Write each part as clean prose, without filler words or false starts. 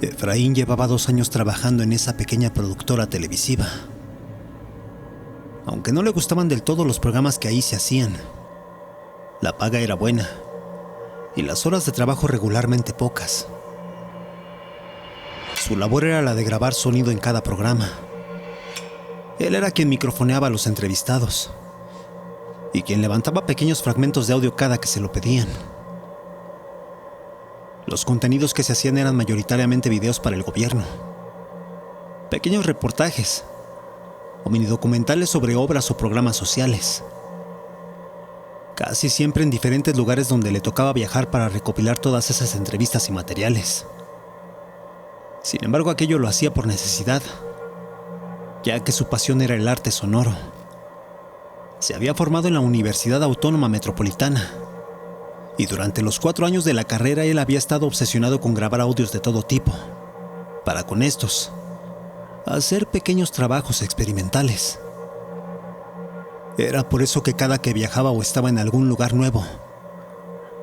Efraín llevaba 2 años trabajando en esa pequeña productora televisiva. Aunque no le gustaban del todo los programas que ahí se hacían, la paga era buena y las horas de trabajo regularmente pocas. Su labor era la de grabar sonido en cada programa. Él era quien microfoneaba a los entrevistados y quien levantaba pequeños fragmentos de audio cada que se lo pedían. Los contenidos que se hacían eran mayoritariamente videos para el gobierno, pequeños reportajes o minidocumentales sobre obras o programas sociales. Casi siempre en diferentes lugares donde le tocaba viajar para recopilar todas esas entrevistas y materiales. Sin embargo, aquello lo hacía por necesidad, ya que su pasión era el arte sonoro. Se había formado en la Universidad Autónoma Metropolitana y durante los 4 años de la carrera él había estado obsesionado con grabar audios de todo tipo, para con estos hacer pequeños trabajos experimentales. Era por eso que cada que viajaba o estaba en algún lugar nuevo,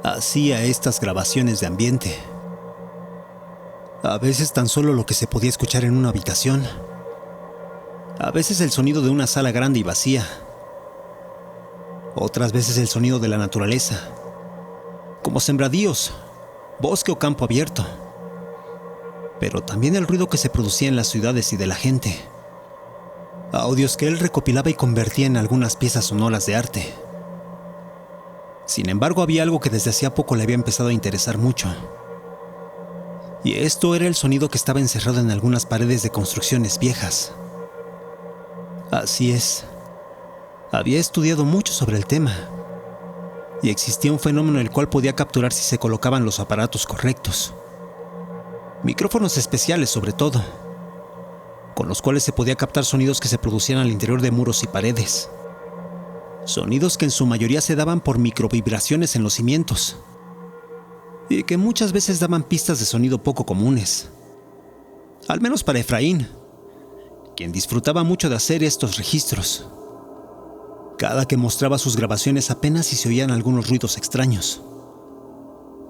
hacía estas grabaciones de ambiente. A veces tan solo lo que se podía escuchar en una habitación, a veces el sonido de una sala grande y vacía, otras veces el sonido de la naturaleza, como sembradíos, bosque o campo abierto, pero también el ruido que se producía en las ciudades y de la gente. Audios que él recopilaba y convertía en algunas piezas sonoras de arte. Sin embargo, había algo que desde hacía poco le había empezado a interesar mucho. Y esto era el sonido que estaba encerrado en algunas paredes de construcciones viejas. Así es, había estudiado mucho sobre el tema, y existía un fenómeno el cual podía capturar si se colocaban los aparatos correctos. Micrófonos especiales sobre todo, con los cuales se podía captar sonidos que se producían al interior de muros y paredes. Sonidos que en su mayoría se daban por microvibraciones en los cimientos, y que muchas veces daban pistas de sonido poco comunes. Al menos para Efraín, quien disfrutaba mucho de hacer estos registros. Cada que mostraba sus grabaciones apenas si se oían algunos ruidos extraños,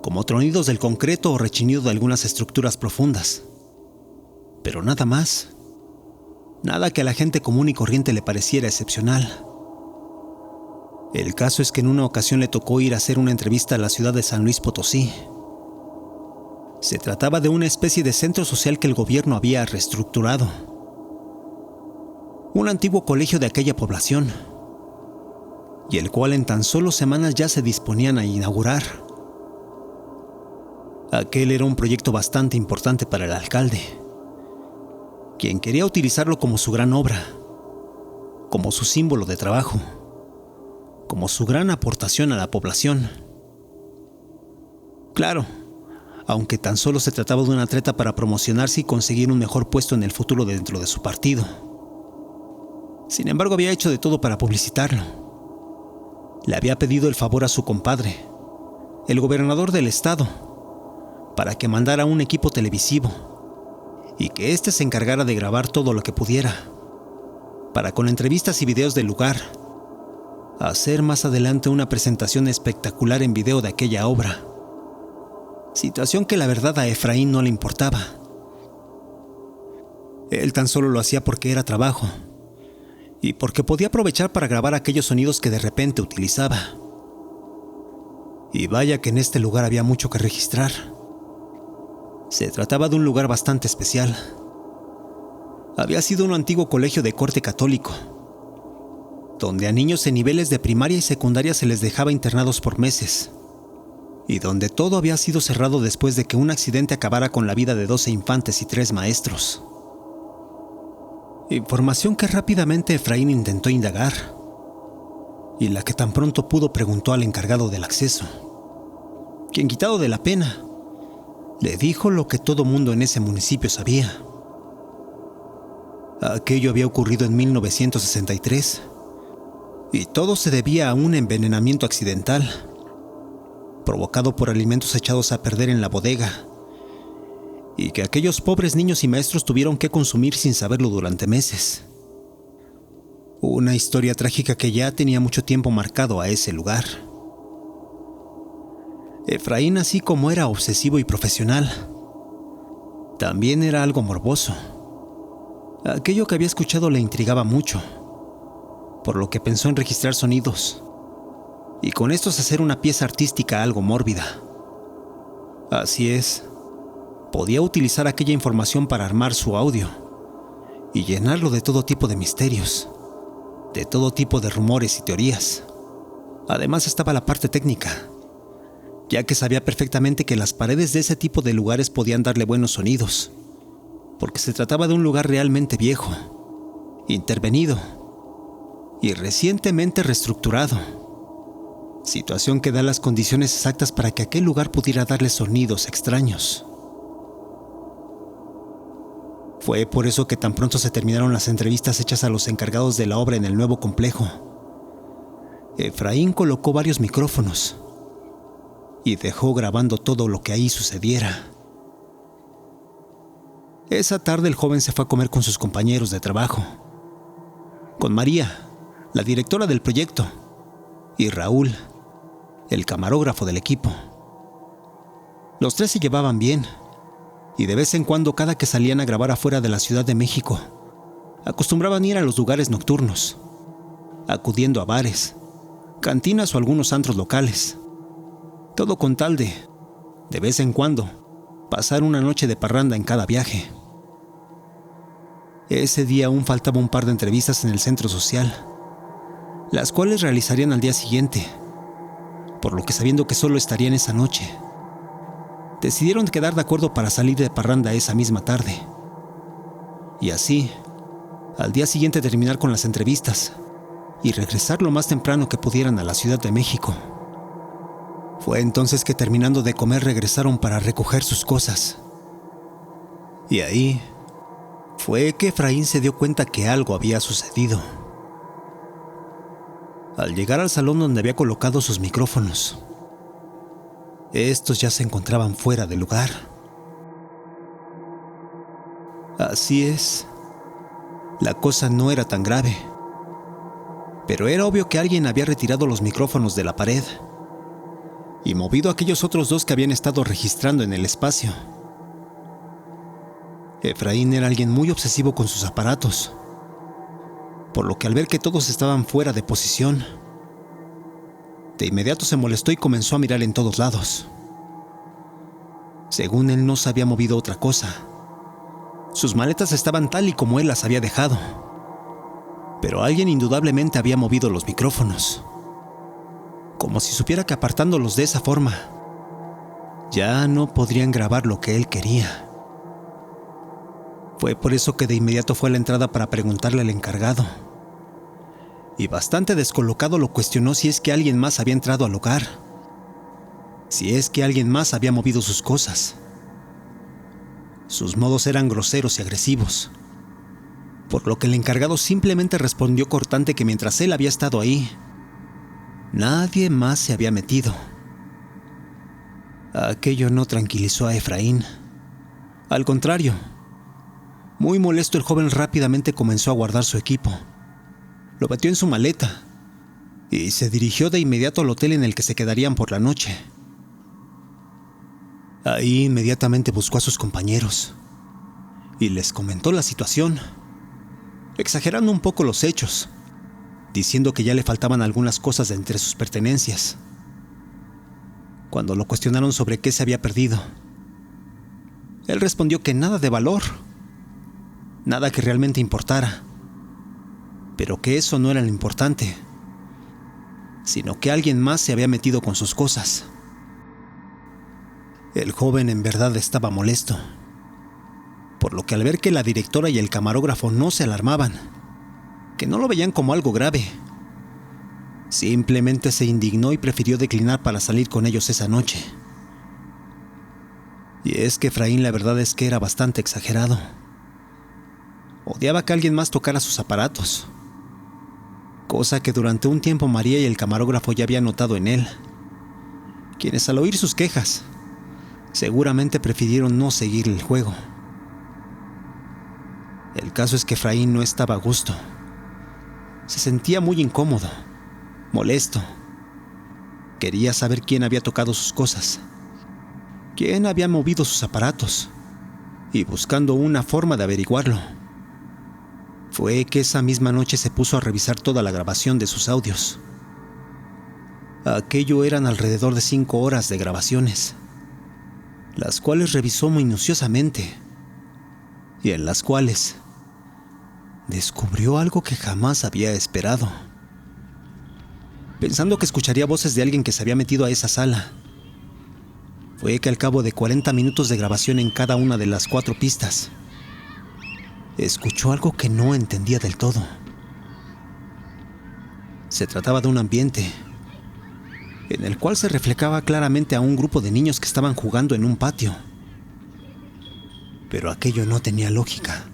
como tronidos del concreto o rechinido de algunas estructuras profundas. Pero nada más. Nada que a la gente común y corriente le pareciera excepcional. El caso es que en una ocasión le tocó ir a hacer una entrevista a la ciudad de San Luis Potosí. Se trataba de una especie de centro social que el gobierno había reestructurado. Un antiguo colegio de aquella población, y el cual en tan solo semanas ya se disponían a inaugurar. Aquel era un proyecto bastante importante para el alcalde, quien quería utilizarlo como su gran obra, como su símbolo de trabajo, como su gran aportación a la población. Claro, aunque tan solo se trataba de una treta para promocionarse y conseguir un mejor puesto en el futuro dentro de su partido. Sin embargo, había hecho de todo para publicitarlo. Le había pedido el favor a su compadre, el gobernador del estado, para que mandara un equipo televisivo y que éste se encargara de grabar todo lo que pudiera, para con entrevistas y videos del lugar, hacer más adelante una presentación espectacular en video de aquella obra. Situación que la verdad a Efraín no le importaba. Él tan solo lo hacía porque era trabajo, y porque podía aprovechar para grabar aquellos sonidos que de repente utilizaba. Y vaya que en este lugar había mucho que registrar. Se trataba de un lugar bastante especial. Había sido un antiguo colegio de corte católico, donde a niños en niveles de primaria y secundaria se les dejaba internados por meses, y donde todo había sido cerrado después de que un accidente acabara con la vida de 12 infantes y 3 maestros. Información que rápidamente Efraín intentó indagar, y la que tan pronto pudo preguntó al encargado del acceso, quien, quitado de la pena, le dijo lo que todo mundo en ese municipio sabía. Aquello había ocurrido en 1963, y todo se debía a un envenenamiento accidental, provocado por alimentos echados a perder en la bodega, y que aquellos pobres niños y maestros tuvieron que consumir sin saberlo durante meses. Una historia trágica que ya tenía mucho tiempo marcado a ese lugar. Efraín, así como era obsesivo y profesional, También era algo morboso. Aquello que había escuchado le intrigaba mucho, por lo que pensó en registrar sonidos y con estos hacer una pieza artística algo mórbida. Así es, podía utilizar aquella información para armar su audio y llenarlo de todo tipo de misterios, de todo tipo de rumores y teorías. Además estaba la parte técnica, ya que sabía perfectamente que las paredes de ese tipo de lugares podían darle buenos sonidos, porque se trataba de un lugar realmente viejo, intervenido y recientemente reestructurado, situación que da las condiciones exactas para que aquel lugar pudiera darle sonidos extraños. Fue por eso que tan pronto se terminaron las entrevistas hechas a los encargados de la obra en el nuevo complejo, Efraín colocó varios micrófonos y dejó grabando todo lo que ahí sucediera. Esa tarde el joven se fue a comer con sus compañeros de trabajo, con María, la directora del proyecto, y Raúl, el camarógrafo del equipo. Los tres se llevaban bien, y de vez en cuando, cada que salían a grabar afuera de la Ciudad de México, acostumbraban ir a los lugares nocturnos, acudiendo a bares, cantinas o algunos antros locales. Todo con tal de vez en cuando, pasar una noche de parranda en cada viaje. Ese día aún faltaba un par de entrevistas en el centro social, las cuales realizarían al día siguiente, por lo que, sabiendo que solo estarían esa noche, decidieron quedar de acuerdo para salir de parranda esa misma tarde. Y así, al día siguiente terminar con las entrevistas y regresar lo más temprano que pudieran a la Ciudad de México. Fue entonces que, terminando de comer, regresaron para recoger sus cosas. Y ahí fue que Efraín se dio cuenta que algo había sucedido. Al llegar al salón donde había colocado sus micrófonos, estos ya se encontraban fuera de lugar. Así es, la cosa no era tan grave, pero era obvio que alguien había retirado los micrófonos de la pared y movido aquellos otros dos que habían estado registrando en el espacio. Efraín era alguien muy obsesivo con sus aparatos, por lo que al ver que todos estaban fuera de posición, de inmediato se molestó y comenzó a mirar en todos lados. Según él, no se había movido otra cosa. Sus maletas estaban tal y como él las había dejado, pero alguien indudablemente había movido los micrófonos, como si supiera que apartándolos de esa forma, ya no podrían grabar lo que él quería. Fue por eso que de inmediato fue a la entrada para preguntarle al encargado, y bastante descolocado lo cuestionó si es que alguien más había entrado al hogar, si es que alguien más había movido sus cosas. Sus modos eran groseros y agresivos, por lo que el encargado simplemente respondió cortante que mientras él había estado ahí, nadie más se había metido. Aquello no tranquilizó a Efraín. Al contrario, muy molesto, el joven rápidamente comenzó a guardar su equipo. Lo metió en su maleta y se dirigió de inmediato al hotel en el que se quedarían por la noche. Ahí inmediatamente buscó a sus compañeros y les comentó la situación, exagerando un poco los hechos, diciendo que ya le faltaban algunas cosas de entre sus pertenencias. Cuando lo cuestionaron sobre qué se había perdido, él respondió que nada de valor, nada que realmente importara, pero que eso no era lo importante, sino que alguien más se había metido con sus cosas. El joven en verdad estaba molesto, por lo que al ver que la directora y el camarógrafo no se alarmaban, que no lo veían como algo grave, simplemente se indignó y prefirió declinar para salir con ellos esa noche. Y es que Efraín, la verdad es que era bastante exagerado. Odiaba que alguien más tocara sus aparatos, cosa que durante un tiempo María y el camarógrafo ya habían notado en él, quienes al oír sus quejas seguramente prefirieron no seguir el juego. El caso es que Efraín no estaba a gusto. Se sentía muy incómodo, molesto. Quería saber quién había tocado sus cosas, quién había movido sus aparatos y buscando una forma de averiguarlo. Fue que esa misma noche se puso a revisar toda la grabación de sus audios. Aquello eran alrededor de 5 horas de grabaciones, las cuales revisó minuciosamente y en las cuales descubrió algo que jamás había esperado. Pensando que escucharía voces de alguien que se había metido a esa sala, fue que al cabo de 40 minutos de grabación en cada una de las 4 pistas, escuchó algo que no entendía del todo. Se trataba de un ambiente en el cual se reflejaba claramente a un grupo de niños que estaban jugando en un patio. Pero aquello no tenía lógica.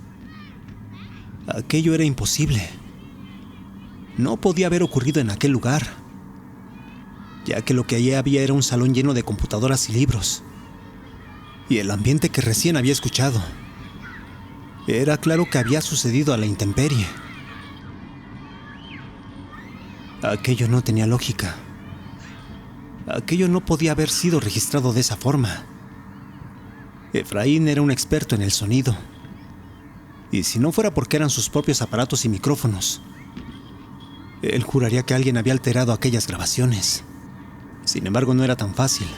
Aquello era imposible. No podía haber ocurrido en aquel lugar, ya que lo que allí había era un salón lleno de computadoras y libros, y el ambiente que recién había escuchado era claro que había sucedido a la intemperie. Aquello no tenía lógica. Aquello no podía haber sido registrado de esa forma. Efraín era un experto en el sonido, y si no fuera porque eran sus propios aparatos y micrófonos, él juraría que alguien había alterado aquellas grabaciones. Sin embargo, no era tan fácil.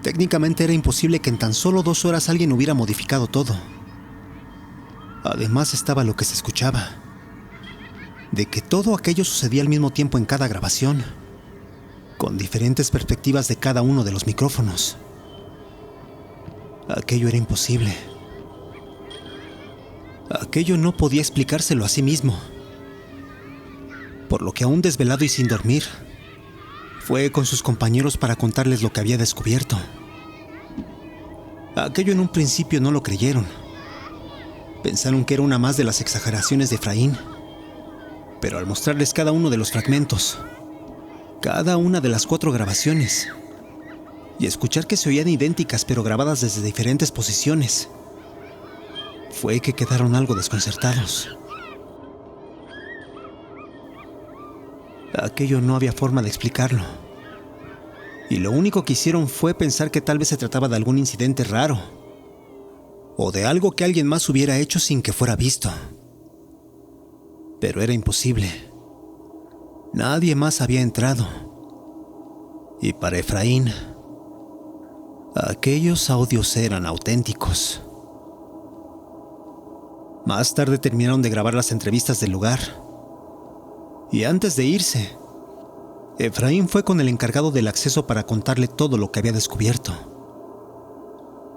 Técnicamente era imposible que en tan solo 2 horas alguien hubiera modificado todo. Además estaba lo que se escuchaba, de que todo aquello sucedía al mismo tiempo en cada grabación, con diferentes perspectivas de cada uno de los micrófonos. Aquello era imposible. Aquello no podía explicárselo a sí mismo. Por lo que aún desvelado y sin dormir, fue con sus compañeros para contarles lo que había descubierto. Aquello en un principio no lo creyeron. Pensaron que era una más de las exageraciones de Efraín. Pero al mostrarles cada uno de los fragmentos, cada una de las 4 grabaciones, y escuchar que se oían idénticas pero grabadas desde diferentes posiciones, fue que quedaron algo desconcertados. Aquello no había forma de explicarlo, y lo único que hicieron fue pensar que tal vez se trataba de algún incidente raro, o de algo que alguien más hubiera hecho sin que fuera visto. Pero era imposible. Nadie más había entrado. Y para Efraín, aquellos audios eran auténticos. Más tarde terminaron de grabar las entrevistas del lugar. Y antes de irse, Efraín fue con el encargado del acceso para contarle todo lo que había descubierto.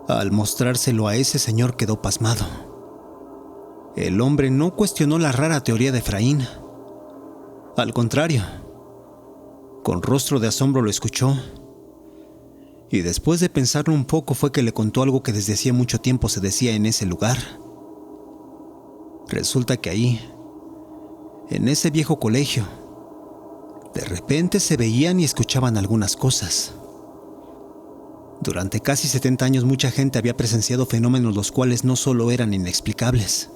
Al mostrárselo a ese señor quedó pasmado. El hombre no cuestionó la rara teoría de Efraín. Al contrario, con rostro de asombro lo escuchó, y después de pensarlo un poco fue que le contó algo que desde hacía mucho tiempo se decía en ese lugar. Resulta que ahí, en ese viejo colegio, de repente se veían y escuchaban algunas cosas. Durante casi 70 años mucha gente había presenciado fenómenos los cuales no solo eran inexplicables,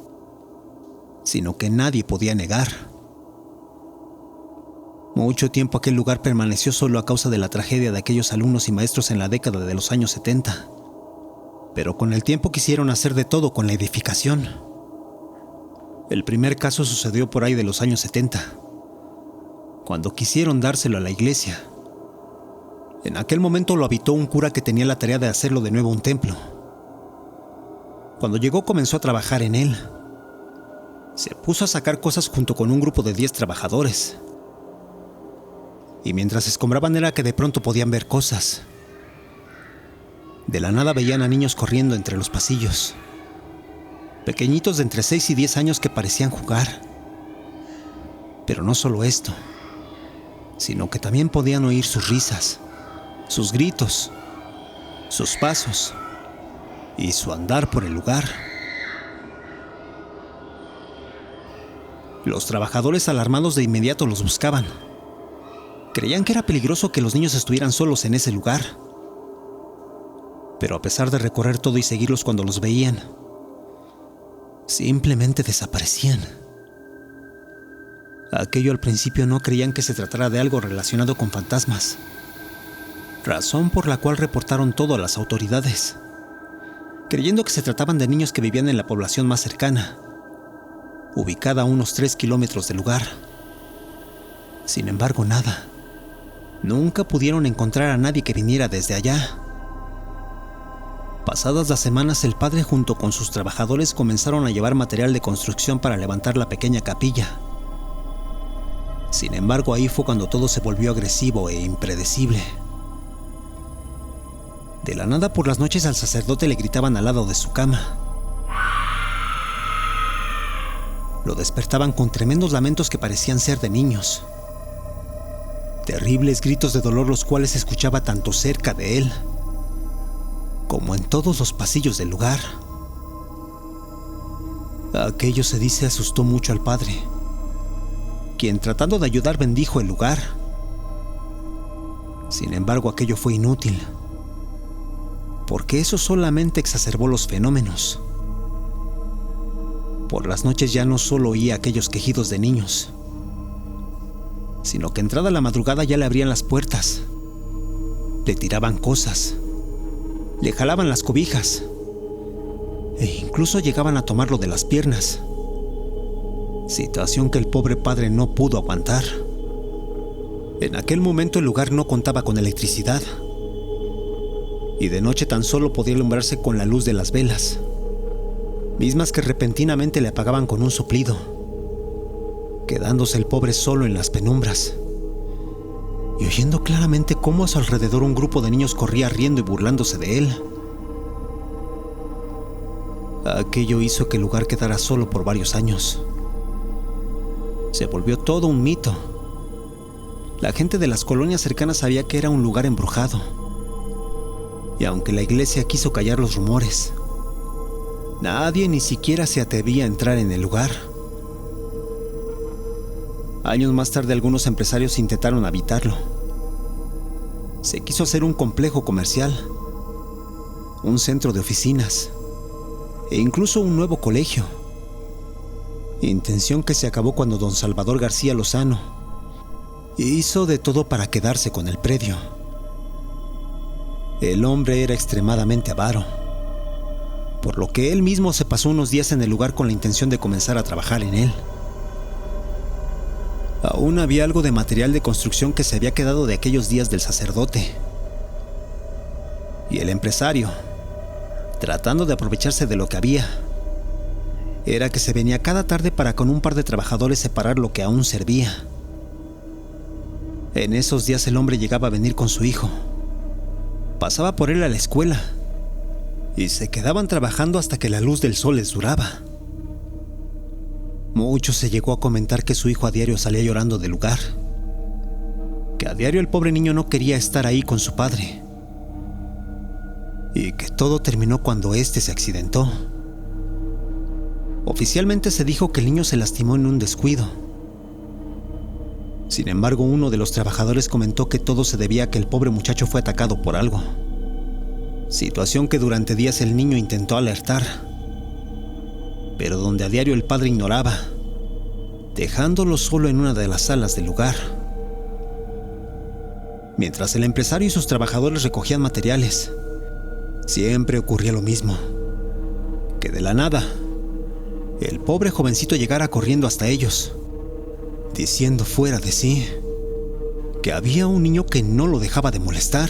sino que nadie podía negar. Mucho tiempo aquel lugar permaneció solo a causa de la tragedia de aquellos alumnos y maestros en la década de los años 70. Pero con el tiempo quisieron hacer de todo con la edificación. El primer caso sucedió por ahí de los años 70, cuando quisieron dárselo a la iglesia. En aquel momento lo habitó un cura que tenía la tarea de hacerlo de nuevo un templo. Cuando llegó comenzó a trabajar en él. Se puso a sacar cosas junto con un grupo de 10 trabajadores. Y mientras escombraban era que de pronto podían ver cosas. De la nada veían a niños corriendo entre los pasillos. Pequeñitos de entre 6 y 10 años que parecían jugar. Pero no solo esto, sino que también podían oír sus risas, sus gritos, sus pasos y su andar por el lugar. Los trabajadores alarmados de inmediato los buscaban. Creían que era peligroso que los niños estuvieran solos en ese lugar. Pero a pesar de recorrer todo y seguirlos cuando los veían, simplemente desaparecían. Aquello al principio no creían que se tratara de algo relacionado con fantasmas, razón por la cual reportaron todo a las autoridades, creyendo que se trataban de niños que vivían en la población más cercana, ubicada a unos 3 kilómetros del lugar. Sin embargo, nada. Nunca pudieron encontrar a nadie que viniera desde allá. Pasadas las semanas, el padre junto con sus trabajadores comenzaron a llevar material de construcción para levantar la pequeña capilla. Sin embargo, ahí fue cuando todo se volvió agresivo e impredecible. De la nada, por las noches al sacerdote le gritaban al lado de su cama. Lo despertaban con tremendos lamentos que parecían ser de niños. Terribles gritos de dolor, los cuales se escuchaba tanto cerca de él como en todos los pasillos del lugar. Aquello, se dice, asustó mucho al padre, quien, tratando de ayudar, bendijo el lugar. Sin embargo, aquello fue inútil, porque eso solamente exacerbó los fenómenos. Por las noches ya no solo oía aquellos quejidos de niños, sino que entrada la madrugada ya le abrían las puertas, le tiraban cosas, le jalaban las cobijas e incluso llegaban a tomarlo de las piernas, situación que el pobre padre no pudo aguantar. En aquel momento el lugar no contaba con electricidad y de noche tan solo podía alumbrarse con la luz de las velas, mismas que repentinamente le apagaban con un soplido, quedándose el pobre solo en las penumbras y oyendo claramente cómo a su alrededor un grupo de niños corría riendo y burlándose de él. Aquello hizo que el lugar quedara solo por varios años. Se volvió todo un mito. La gente de las colonias cercanas sabía que era un lugar embrujado, y aunque la iglesia quiso callar los rumores, nadie ni siquiera se atrevía a entrar en el lugar. Años más tarde, algunos empresarios intentaron habitarlo. Se quiso hacer un complejo comercial, un centro de oficinas e incluso un nuevo colegio. Intención que se acabó cuando don Salvador García Lozano hizo de todo para quedarse con el predio. El hombre era extremadamente avaro, por lo que él mismo se pasó unos días en el lugar con la intención de comenzar a trabajar en él. Aún había algo de material de construcción que se había quedado de aquellos días del sacerdote. Y el empresario, tratando de aprovecharse de lo que había, era que se venía cada tarde para con un par de trabajadores separar lo que aún servía. En esos días el hombre llegaba a venir con su hijo. Pasaba por él a la escuela y se quedaban trabajando hasta que la luz del sol les duraba. Mucho se llegó a comentar que su hijo a diario salía llorando del lugar, que a diario el pobre niño no quería estar ahí con su padre, y que todo terminó cuando éste se accidentó. Oficialmente se dijo que el niño se lastimó en un descuido. Sin embargo, uno de los trabajadores comentó que todo se debía a que el pobre muchacho fue atacado por algo, situación que durante días el niño intentó alertar, pero donde a diario el padre ignoraba, dejándolo solo en una de las salas del lugar. Mientras el empresario y sus trabajadores recogían materiales, siempre ocurría lo mismo, que de la nada, el pobre jovencito llegara corriendo hasta ellos, diciendo fuera de sí que había un niño que no lo dejaba de molestar.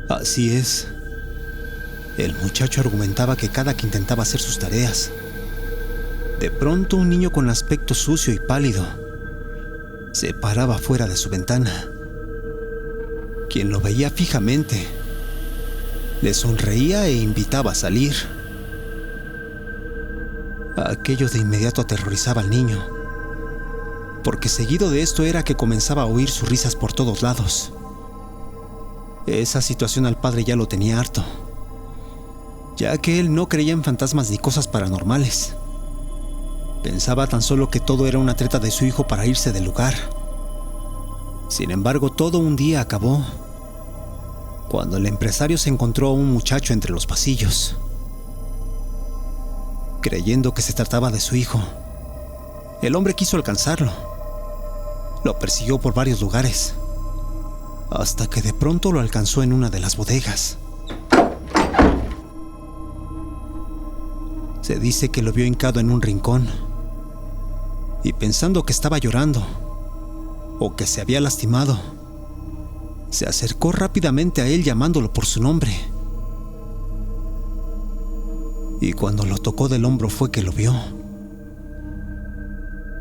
Así es. El muchacho argumentaba que cada que intentaba hacer sus tareas, de pronto un niño con aspecto sucio y pálido se paraba fuera de su ventana. Quien lo veía fijamente le sonreía e invitaba a salir. Aquello de inmediato aterrorizaba al niño, porque seguido de esto era que comenzaba a oír sus risas por todos lados. Esa situación al padre ya lo tenía harto, ya que él no creía en fantasmas ni cosas paranormales. Pensaba tan solo que todo era una treta de su hijo para irse del lugar. Sin embargo, todo un día acabó cuando el empresario se encontró a un muchacho entre los pasillos. Creyendo que se trataba de su hijo, el hombre quiso alcanzarlo. Lo persiguió por varios lugares, hasta que de pronto lo alcanzó en una de las bodegas. Se dice que lo vio hincado en un rincón y pensando que estaba llorando o que se había lastimado, se acercó rápidamente a él llamándolo por su nombre. Y cuando lo tocó del hombro fue que lo vio.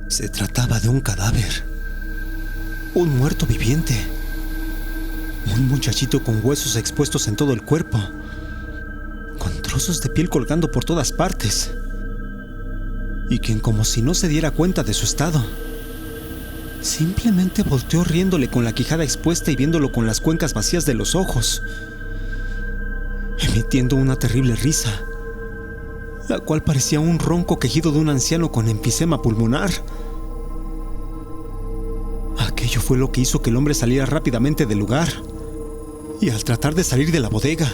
Se trataba de un cadáver, un muerto viviente, un muchachito con huesos expuestos en todo el cuerpo, con trozos de piel colgando por todas partes, y quien, como si no se diera cuenta de su estado, simplemente volteó riéndole con la quijada expuesta y viéndolo con las cuencas vacías de los ojos, emitiendo una terrible risa, la cual parecía un ronco quejido de un anciano con enfisema pulmonar. Aquello fue lo que hizo que el hombre saliera rápidamente del lugar, y al tratar de salir de la bodega,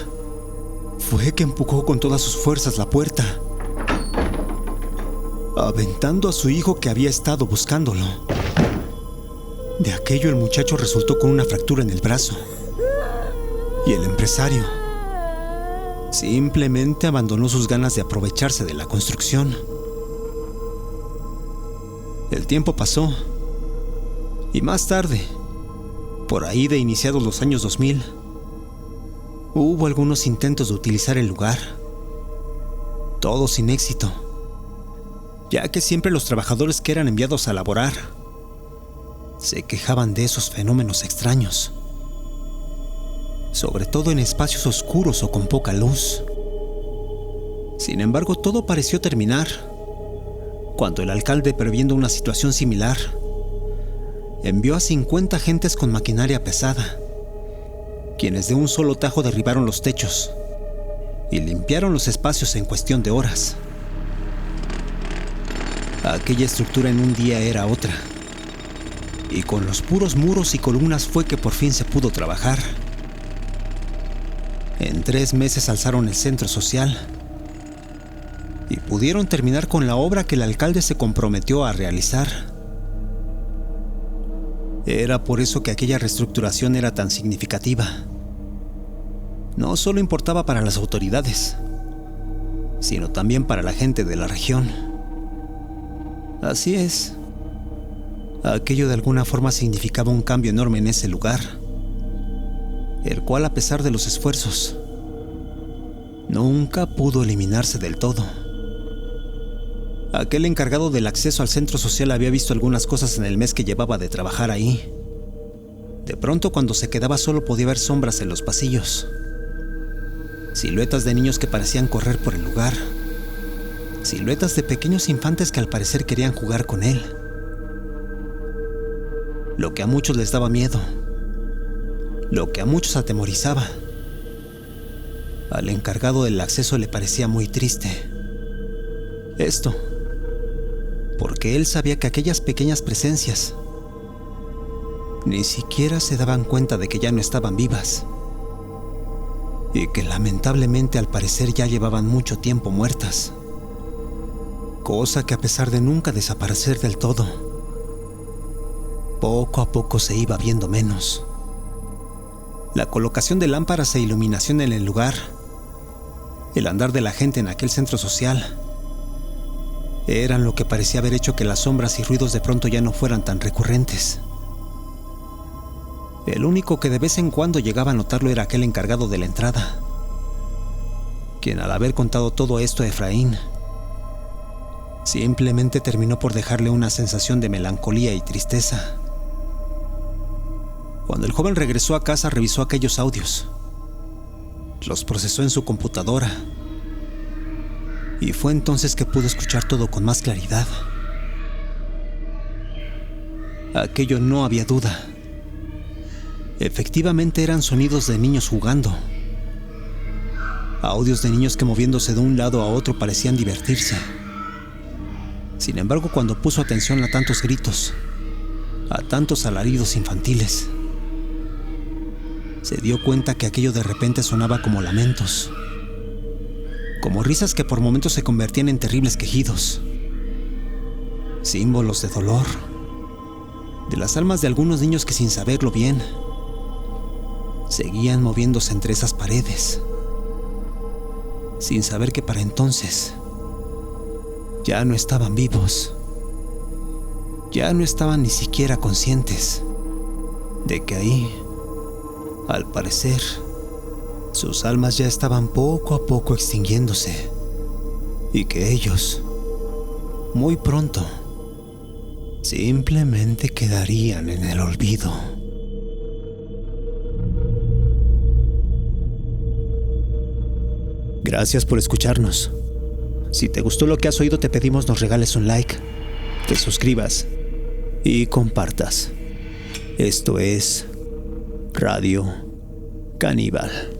fue que empujó con todas sus fuerzas la puerta, aventando a su hijo que había estado buscándolo. De aquello el muchacho resultó con una fractura en el brazo, y el empresario simplemente abandonó sus ganas de aprovecharse de la construcción. El tiempo pasó, y más tarde, por ahí de iniciados los años 2000, hubo algunos intentos de utilizar el lugar, todos sin éxito, ya que siempre los trabajadores que eran enviados a laborar se quejaban de esos fenómenos extraños, sobre todo en espacios oscuros o con poca luz. Sin embargo, todo pareció terminar cuando el alcalde, previendo una situación similar, envió a 50 agentes con maquinaria pesada, quienes de un solo tajo derribaron los techos y limpiaron los espacios en cuestión de horas. Aquella estructura en un día era otra, y con los puros muros y columnas fue que por fin se pudo trabajar. En 3 meses alzaron el centro social y pudieron terminar con la obra que el alcalde se comprometió a realizar. Era por eso que aquella reestructuración era tan significativa. No solo importaba para las autoridades, sino también para la gente de la región. Así es, aquello de alguna forma significaba un cambio enorme en ese lugar, el cual, a pesar de los esfuerzos, nunca pudo eliminarse del todo. Aquel encargado del acceso al centro social había visto algunas cosas en el mes que llevaba de trabajar ahí. De pronto, cuando se quedaba solo, podía ver sombras en los pasillos, siluetas de niños que parecían correr por el lugar, siluetas de pequeños infantes que al parecer querían jugar con él. Lo que a muchos les daba miedo, lo que a muchos atemorizaba, al encargado del acceso le parecía muy triste. Esto porque él sabía que aquellas pequeñas presencias ni siquiera se daban cuenta de que ya no estaban vivas, y que lamentablemente al parecer ya llevaban mucho tiempo muertas, cosa que, a pesar de nunca desaparecer del todo, poco a poco se iba viendo menos. La colocación de lámparas e iluminación en el lugar, el andar de la gente en aquel centro social, eran lo que parecía haber hecho que las sombras y ruidos de pronto ya no fueran tan recurrentes. El único que de vez en cuando llegaba a notarlo era aquel encargado de la entrada, quien, al haber contado todo esto a Efraín, simplemente terminó por dejarle una sensación de melancolía y tristeza. Cuando el joven regresó a casa, revisó aquellos audios, los procesó en su computadora, y fue entonces que pudo escuchar todo con más claridad. Aquello, no había duda, efectivamente eran sonidos de niños jugando, audios de niños que, moviéndose de un lado a otro, parecían divertirse. Sin embargo, cuando puso atención a tantos gritos, a tantos alaridos infantiles, se dio cuenta que aquello de repente sonaba como lamentos, como risas que por momentos se convertían en terribles quejidos, símbolos de dolor, de las almas de algunos niños que, sin saberlo bien, seguían moviéndose entre esas paredes, sin saber que para entonces ya no estaban vivos. Ya no estaban ni siquiera conscientes de que ahí, al parecer, sus almas ya estaban poco a poco extinguiéndose y que ellos, muy pronto, simplemente quedarían en el olvido. Gracias por escucharnos. Si te gustó lo que has oído, te pedimos nos regales un like, te suscribas y compartas. Esto es Radio Caníbal.